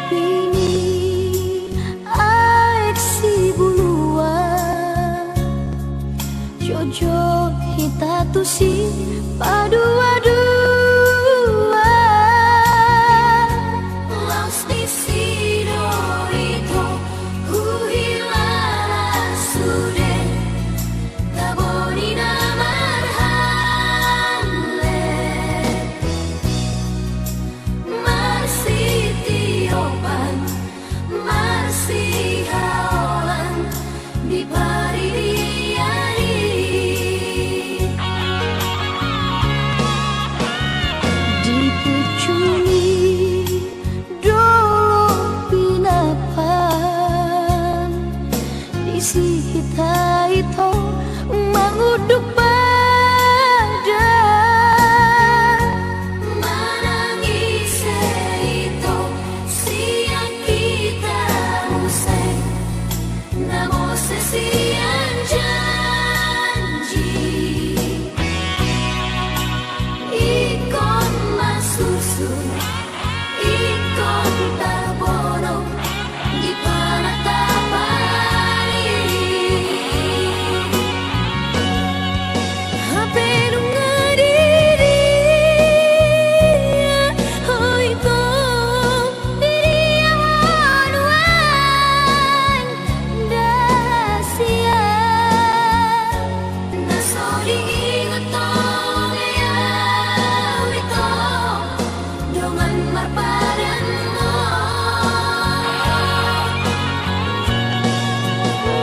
pini aek si bulua Jojo kita tu si padua-dua Los desidero kuhilara sude Tabonina marhale Masih tiopan Masih haolan Di paridiani Di pucuni dolo pinapan Di si kita itu menguduk badan Menangis itu siang kita usai Namo sesian janji Ikon masusu Ikon tabono Di panatapani Hape nungadiri Oh itu diri yang onuan Dasia Nasori ingatong ya Wito Dengan marpadanmu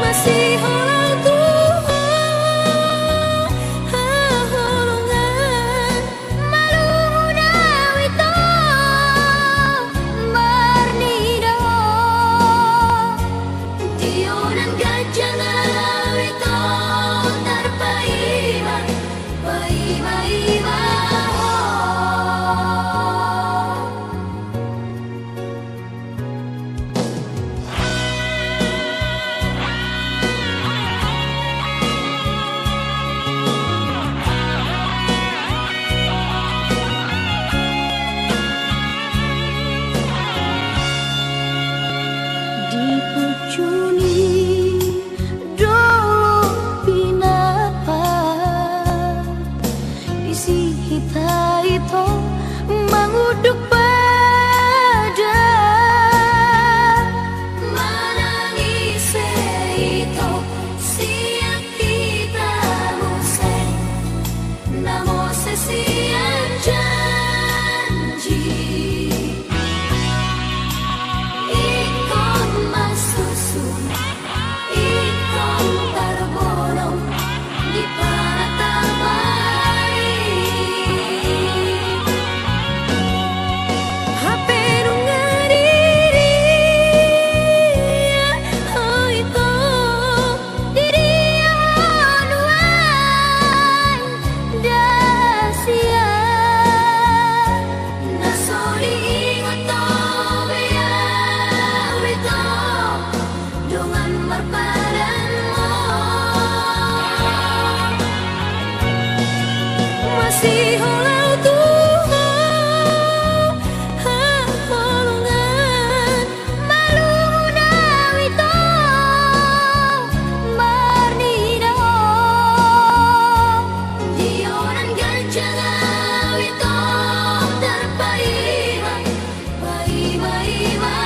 Masih holang Tuhan Holongan Malu dawito Marnido Dionan gajah dawito Tarpaiba Baiba-iba Di pucuni dolo pinapan Di si kita itu menguduk badan Menangis itu siang kita usai Namo sesian janji Ikon masusu Ikon tarbono Di panatapani Hape nungadiri Oh itu diri yang onuan Dasia Nasori ingatong ya Wito Dengan marpadanmu Masih holau Tuhan Holongan Malu dawito Marnido Dionan gajah dawito Tarpaiba Baiba-iba